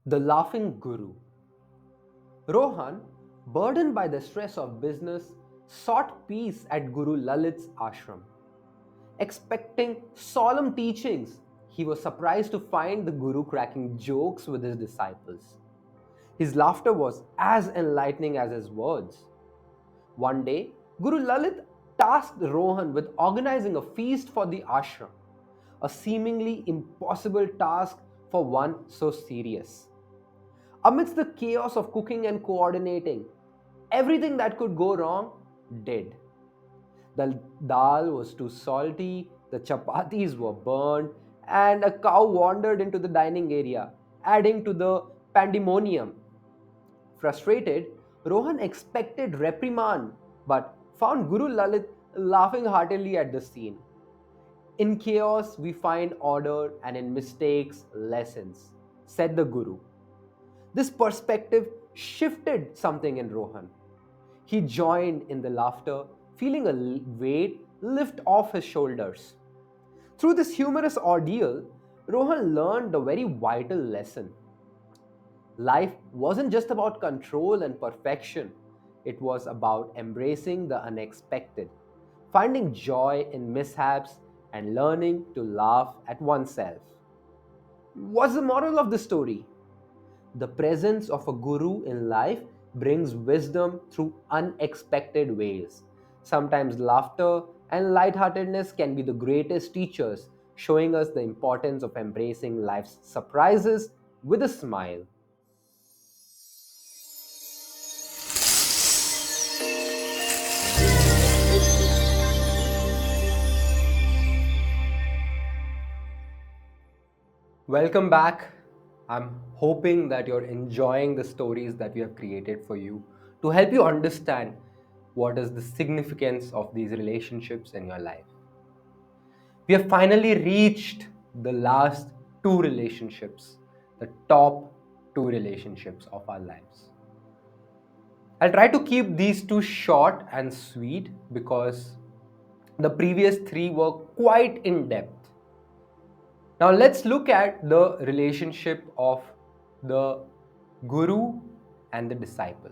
The Laughing Guru. Rohan, burdened by the stress of business, sought peace at Guru Lalit's ashram. Expecting solemn teachings, he was surprised to find the Guru cracking jokes with his disciples. His laughter was as enlightening as his words. One day, Guru Lalit tasked Rohan with organizing a feast for the ashram, a seemingly impossible task for one so serious. Amidst the chaos of cooking and coordinating, everything that could go wrong did. The dal was too salty, the chapatis were burned, and a cow wandered into the dining area, adding to the pandemonium. Frustrated, Rohan expected reprimand but found Guru Lalit laughing heartily at the scene. In chaos, we find order, and in mistakes, lessons, said the Guru. This perspective shifted something in Rohan. He joined in the laughter, feeling a weight lift off his shoulders. Through this humorous ordeal, Rohan learned a very vital lesson. Life wasn't just about control and perfection, it was about embracing the unexpected, finding joy in mishaps, and learning to laugh at oneself. What's the moral of the story? The presence of a guru in life brings wisdom through unexpected ways. Sometimes laughter and lightheartedness can be the greatest teachers, showing us the importance of embracing life's surprises with a smile. Welcome back. I'm hoping that you're enjoying the stories that we have created for you to help you understand what is the significance of these relationships in your life. We have finally reached the last two relationships, the top two relationships of our lives. I'll try to keep these two short and sweet because the previous three were quite in depth. Now let's look at the relationship of the guru and the disciple.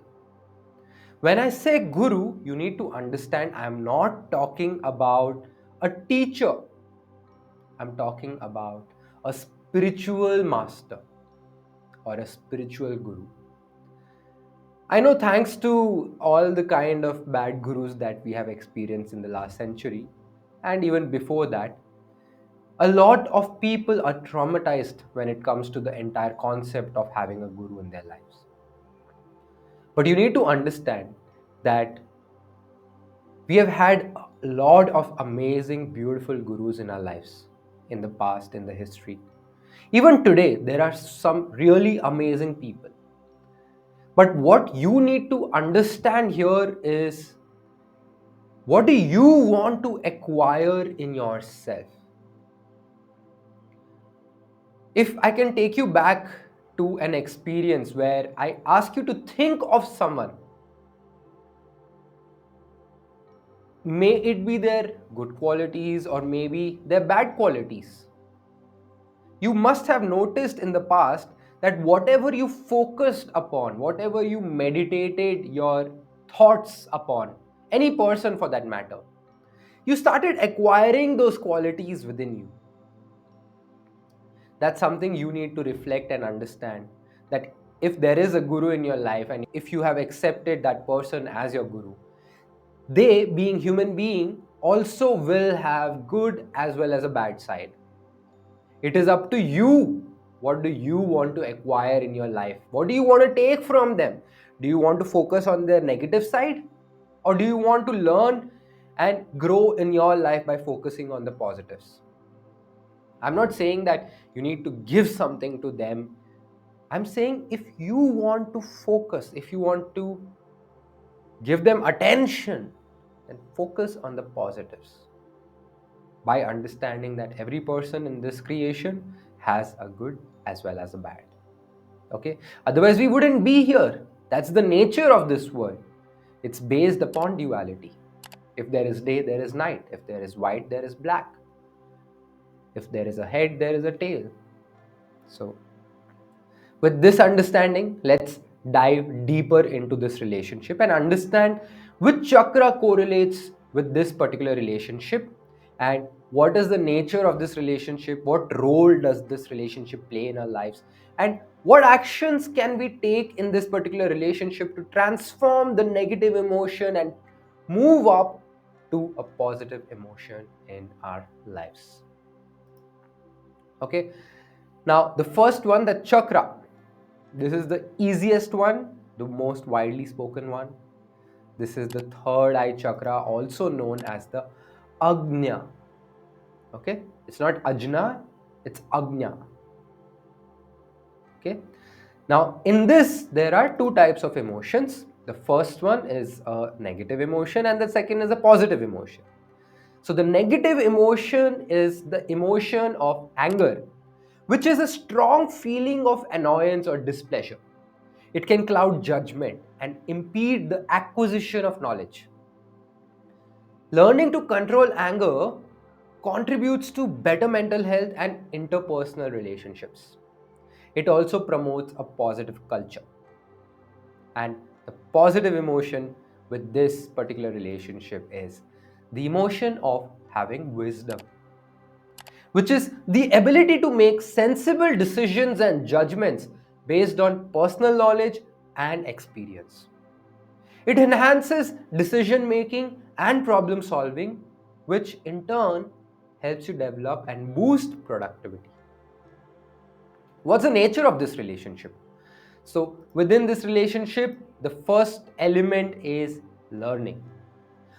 When I say guru, you need to understand I'm not talking about a teacher. I'm talking about a spiritual master or a spiritual guru. I know, thanks to all the kind of bad gurus that we have experienced in the last century and even before that, a lot of people are traumatized when it comes to the entire concept of having a guru in their lives. But you need to understand that we have had a lot of amazing, beautiful gurus in our lives in the past, in the history. Even today, there are some really amazing people. But what you need to understand here is, what do you want to acquire in yourself? If I can take you back to an experience where I ask you to think of someone, may it be their good qualities or maybe their bad qualities. You must have noticed in the past that whatever you focused upon, whatever you meditated your thoughts upon, any person for that matter, you started acquiring those qualities within you. That's something you need to reflect and understand, that if there is a guru in your life and if you have accepted that person as your guru, they, being human being, also will have good as well as a bad side. It is up to you. What do you want to acquire in your life? What do you want to take from them? Do you want to focus on their negative side, or do you want to learn and grow in your life by focusing on the positives? I'm not saying that you need to give something to them. I'm saying if you want to focus, if you want to give them attention, then focus on the positives by understanding that every person in this creation has a good as well as a bad. Okay? Otherwise, we wouldn't be here. That's the nature of this world. It's based upon duality. If there is day, there is night. If there is white, there is black. If there is a head, there is a tail. So, With this understanding, let's dive deeper into this relationship and understand which chakra correlates with this particular relationship and what is the nature of this relationship, what role does this relationship play in our lives, and what actions can we take in this particular relationship to transform the negative emotion and move up to a positive emotion in our lives. Okay, now the first one, the chakra. This is the easiest one, the most widely spoken one. This is the third eye chakra, also known as the Agnya. Okay, it's not Ajna, it's Agnya. Okay, now in this, there are two types of emotions. The first one is a negative emotion, and the second is a positive emotion. So, the negative emotion is the emotion of anger, which is a strong feeling of annoyance or displeasure. It can cloud judgment and impede the acquisition of knowledge. Learning to control anger contributes to better mental health and interpersonal relationships. It also promotes a positive culture. And the positive emotion with this particular relationship is the emotion of having wisdom, which is the ability to make sensible decisions and judgments based on personal knowledge and experience. It enhances decision making and problem solving, which in turn helps you develop and boost productivity. What's the nature of this relationship? So, within this relationship, the first element is learning.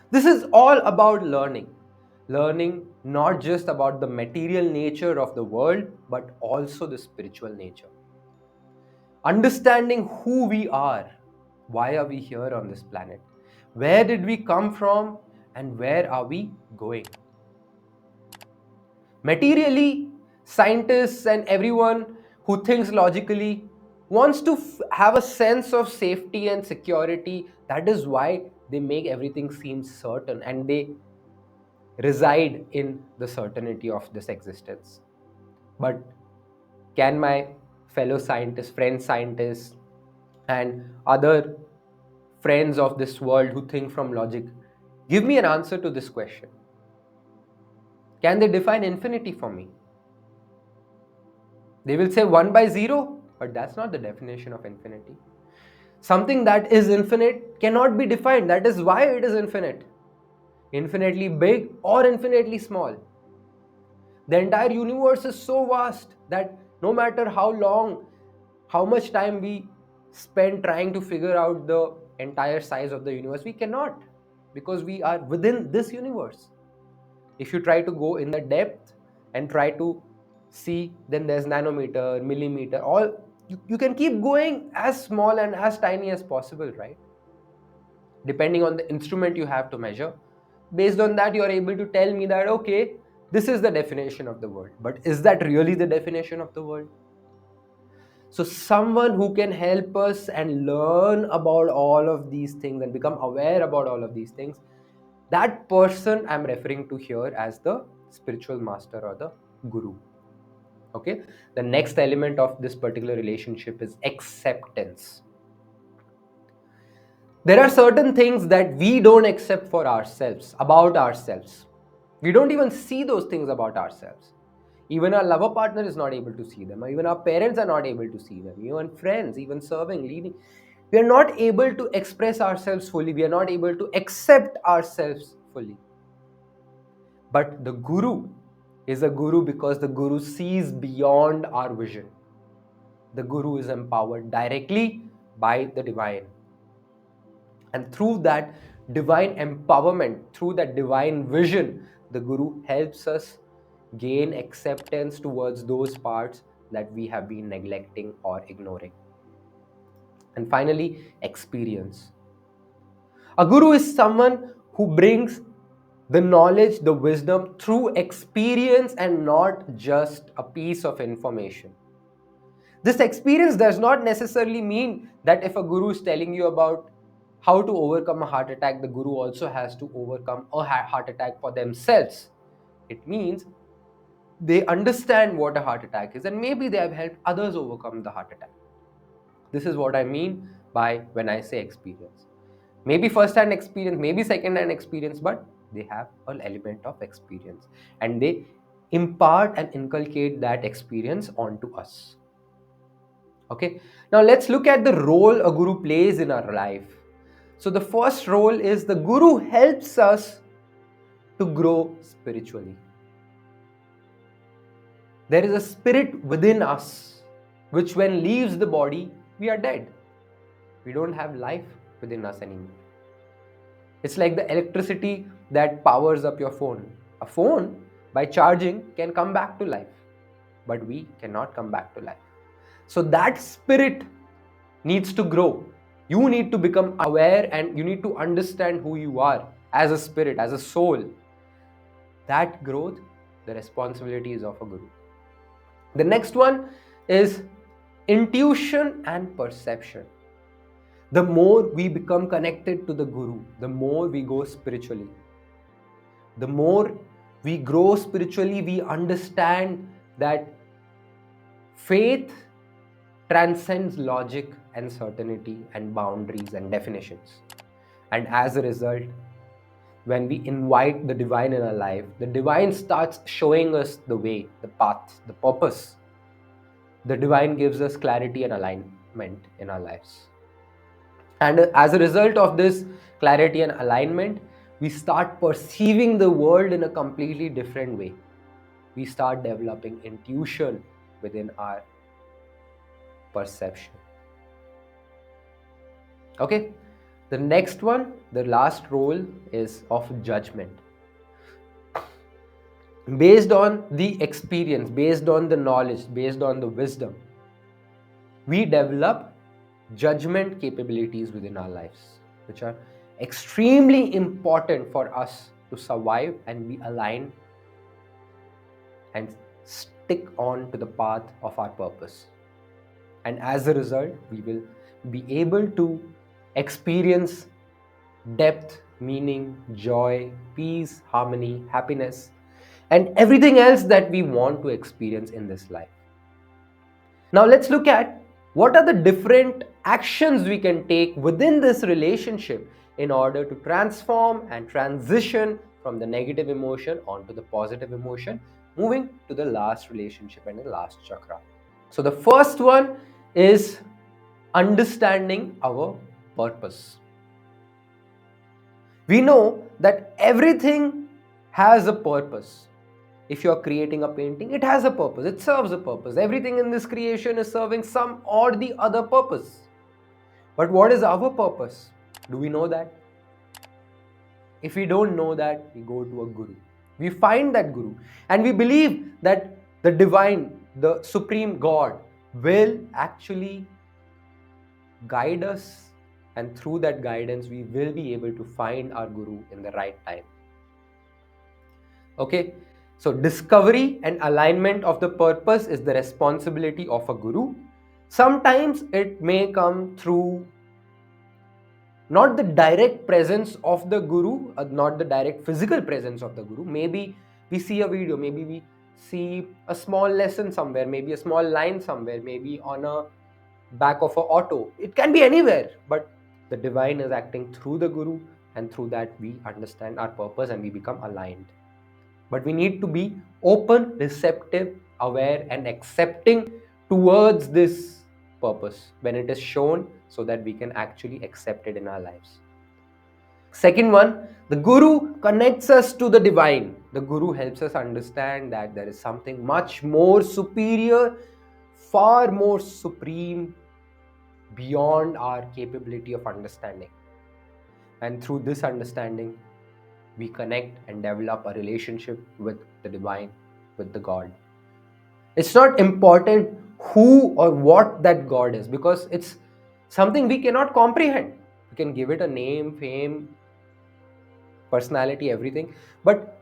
This is all about learning. Learning not just about the material nature of the world, but also the spiritual nature. Understanding who we are, why are we here on this planet, where did we come from, and where are we going. Materially, scientists and everyone who thinks logically wants to have a sense of safety and security. That is why they make everything seem certain and they reside in the certainty of this existence. But can my fellow scientists, friend scientists, and other friends of this world who think from logic give me an answer to this question? Can they define infinity for me? They will say 1 by 0, but that's not the definition of infinity. Something that is infinite cannot be defined. That is why it is infinite. Infinitely big or infinitely small. The entire universe is so vast that no matter how long, how much time we spend trying to figure out the entire size of the universe, we cannot, because we are within this universe. If you try to go in the depth and try to see, then there's nanometer, millimeter, all you can keep going as small and as tiny as possible, right? Depending on the instrument you have to measure. Based on that, you are able to tell me that, okay, this is the definition of the world. But is that really the definition of the world? So, someone who can help us and learn about all of these things and become aware about all of these things, that person I'm referring to here as the spiritual master or the guru. Okay, the next element of this particular relationship is acceptance. There are certain things that we don't accept for ourselves, about ourselves. We don't even see those things about ourselves. Even our lover partner is not able to see them. Even our parents are not able to see them. Even friends, even serving, leading. We are not able to express ourselves fully. We are not able to accept ourselves fully. But the guru is a guru because the guru sees beyond our vision. The guru is empowered directly by the divine. And through that divine empowerment, through that divine vision, the guru helps us gain acceptance towards those parts that we have been neglecting or ignoring. And finally, experience. A guru is someone who brings the knowledge, the wisdom through experience and not just a piece of information. This experience does not necessarily mean that if a guru is telling you about how to overcome a heart attack, the guru also has to overcome a heart attack for themselves. It means they understand what a heart attack is and maybe they have helped others overcome the heart attack. This is what I mean by when I say experience. Maybe first-hand experience, maybe second-hand experience, but they have an element of experience and they impart and inculcate that experience onto us. Okay, now let's look at the role a guru plays in our life. So the first role is the guru helps us to grow spiritually. There is a spirit within us which when leaves the body, we are dead. We don't have life within us anymore. It's like the electricity that powers up your phone. A phone, by charging, can come back to life, but we cannot come back to life. So that spirit needs to grow. You need to become aware and you need to understand who you are as a spirit, as a soul. That growth, the responsibility is of a guru. The next one is intuition and perception. The more we become connected to the guru, the more we go spiritually. The more we grow spiritually, we understand that faith transcends logic and certainty and boundaries and definitions. And as a result, when we invite the divine in our life, the divine starts showing us the way, the path, the purpose. The divine gives us clarity and alignment in our lives. And as a result of this clarity and alignment, we start perceiving the world in a completely different way. We start developing intuition within our perception. Okay, the next one, the last role is of judgment. Based on the experience, based on the knowledge, based on the wisdom, we develop judgment capabilities within our lives, which are extremely important for us to survive and be aligned and stick on to the path of our purpose. And as a result, we will be able to experience depth, meaning, joy, peace, harmony, happiness, and everything else that we want to experience in this life. Now let's look at what are the different actions we can take within this relationship in order to transform and transition from the negative emotion onto the positive emotion, moving to the last relationship and the last chakra. So the first one is understanding our purpose. We know that everything has a purpose. If you are creating a painting, it has a purpose, it serves a purpose. Everything in this creation is serving some or the other purpose. But what is our purpose? Do we know that? If we don't know that, we go to a guru. We find that guru and we believe that the divine, the supreme God will actually guide us, and through that guidance we will be able to find our guru in the right time. Okay, so discovery and alignment of the purpose is the responsibility of a guru. Sometimes it may come through not the direct presence of the guru, not the direct physical presence of the guru. Maybe we see a video, maybe we see a small lesson somewhere, maybe a small line somewhere, maybe on a back of an auto. It can be anywhere, but the divine is acting through the guru, and through that we understand our purpose and we become aligned. But we need to be open, receptive, aware, and accepting towards this purpose when it is shown, so that we can actually accept it in our lives. Second one, the guru connects us to the divine. The guru helps us understand that there is something much more superior, far more supreme, beyond our capability of understanding. And through this understanding, we connect and develop a relationship with the divine, with the God. It's not important who or what that God is, because it's something we cannot comprehend. We can give it a name, fame, personality, everything, but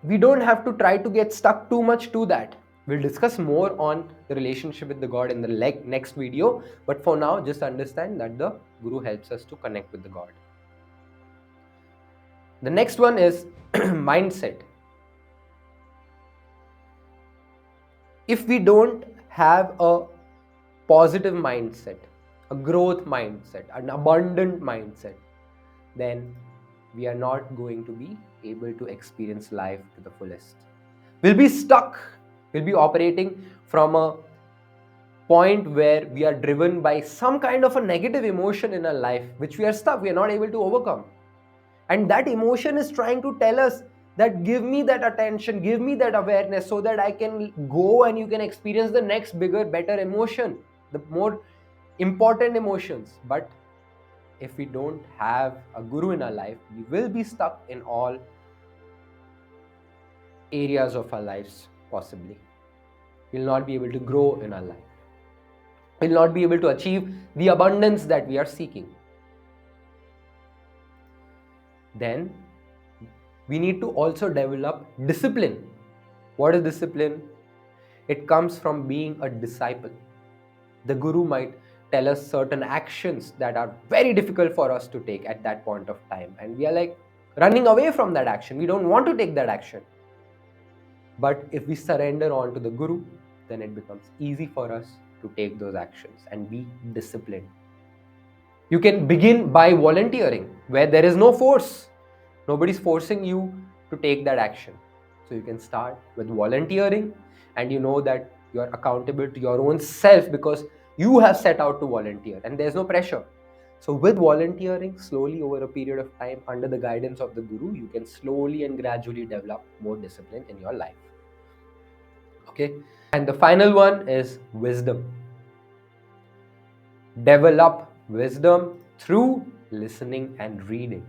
we don't have to try to get stuck too much to that. We'll discuss more on the relationship with the God in the next video, but for now, just understand that the guru helps us to connect with the God. The next one is mindset. If we don't have a positive mindset, a growth mindset, an abundant mindset, then we are not going to be able to experience life to the fullest. We'll be stuck. We'll be operating from a point where we are driven by some kind of a negative emotion in our life, which we are stuck, we are not able to overcome. And that emotion is trying to tell us that give me that attention, give me that awareness so that I can go and you can experience the next bigger, better emotion, the more important emotions. But if we don't have a guru in our life, we will be stuck in all areas of our lives, possibly. We'll not be able to grow in our life. We'll not be able to achieve the abundance that we are seeking. Then we need to also develop discipline. What is discipline? It comes from being a disciple. The guru might tell us certain actions that are very difficult for us to take at that point of time, and we are like running away from that action. We don't want to take that action. But if we surrender on to the guru, then it becomes easy for us to take those actions and be disciplined. You can begin by volunteering, where there is no force. Nobody's forcing you to take that action. So you can start with volunteering, and you know that you are accountable to your own self because you have set out to volunteer and there's no pressure. So with volunteering, slowly over a period of time, under the guidance of the guru, you can slowly and gradually develop more discipline in your life. Okay. And the final one is wisdom. Develop wisdom through listening and reading.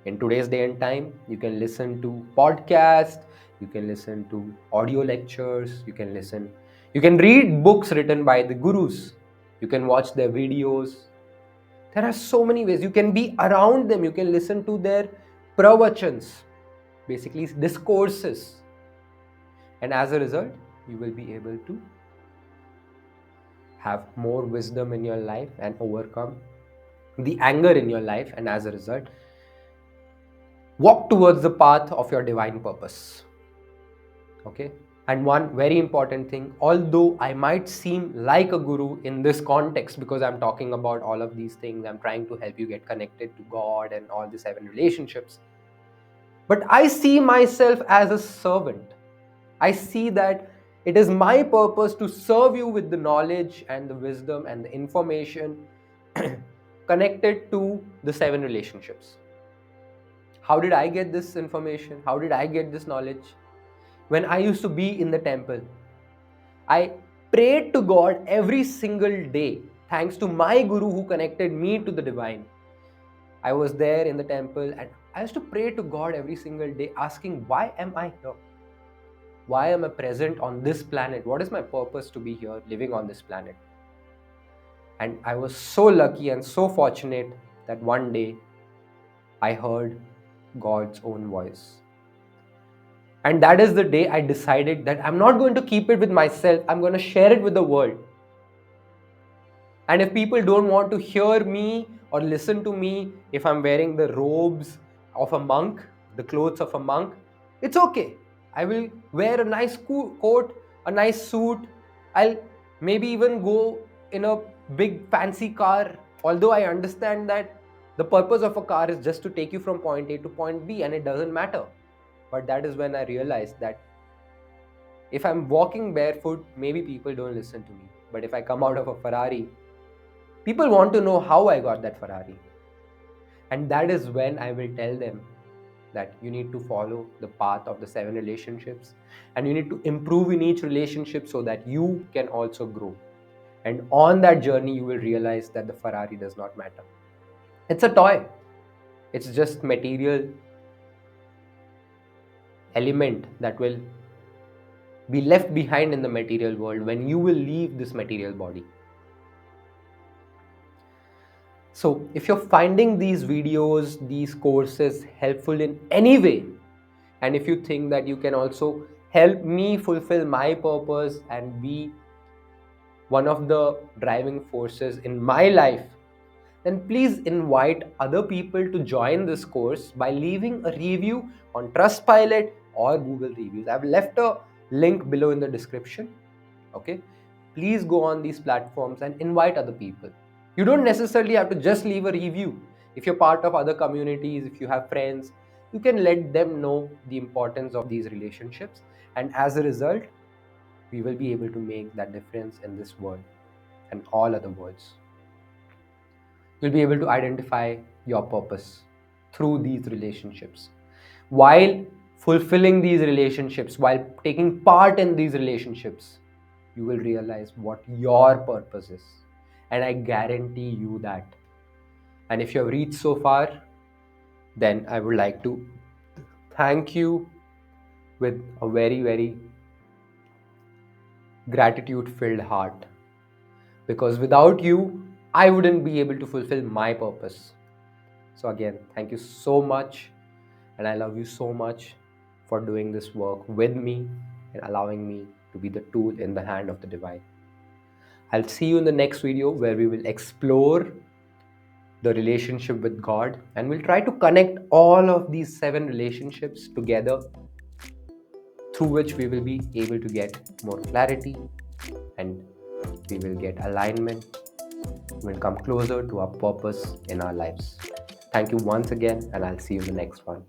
In today's day and time, you can listen to podcasts, you can listen to audio lectures, you can read books written by the gurus, you can watch their videos. There are so many ways. You can be around them, you can listen to their pravachans, basically discourses. And as a result, you will be able to have more wisdom in your life and overcome the anger in your life, and as a result, walk towards the path of your divine purpose. Okay. And one very important thing, although I might seem like a guru in this context because I'm talking about all of these things, I'm trying to help you get connected to God and all the 7 relationships, but I see myself as a servant. I see that it is my purpose to serve you with the knowledge and the wisdom and the information connected to the 7 relationships. How did I get this information? How did I get this knowledge? When I used to be in the temple, I prayed to God every single day, thanks to my guru who connected me to the divine. I was there in the temple and I used to pray to God every single day, asking, why am I here? Why am I present on this planet? What is my purpose to be here, living on this planet? And I was so lucky and so fortunate that one day I heard God's own voice. And that is the day I decided that I'm not going to keep it with myself, I'm going to share it with the world. And if people don't want to hear me or listen to me, if I'm wearing the robes of a monk, the clothes of a monk, it's okay. I will wear a nice coat, a nice suit. I'll maybe even go in a big fancy car. Although I understand that the purpose of a car is just to take you from point A to point B and it doesn't matter. But that is when I realized that if I'm walking barefoot, maybe people don't listen to me. But if I come out of a Ferrari, people want to know how I got that Ferrari. And that is when I will tell them that you need to follow the path of the 7 relationships and you need to improve in each relationship so that you can also grow. And on that journey, you will realize that the Ferrari does not matter. It's a toy. It's just material element that will be left behind in the material world when you will leave this material body. So if you're finding these videos, these courses helpful in any way, and if you think that you can also help me fulfill my purpose and be one of the driving forces in my life, then please invite other people to join this course by leaving a review on Trustpilot or Google Reviews. I've left a link below in the description. Okay. please go on these platforms and invite other people. You don't necessarily have to just leave a review. If you're part of other communities, if you have friends, you can let them know the importance of these relationships. And as a result, we will be able to make that difference in this world and all other worlds. You'll be able to identify your purpose through these relationships. While fulfilling these relationships, while taking part in these relationships, you will realize what your purpose is. And I guarantee you that. And if you have reached so far, then I would like to thank you with a very, very gratitude filled heart. Because without you, I wouldn't be able to fulfill my purpose. So, again, thank you so much. And I love you so much for doing this work with me and allowing me to be the tool in the hand of the divine. I'll see you in the next video where we will explore the relationship with God and we'll try to connect all of these 7 relationships together, through which we will be able to get more clarity and we will get alignment. We'll come closer to our purpose in our lives. Thank you once again, and I'll see you in the next one.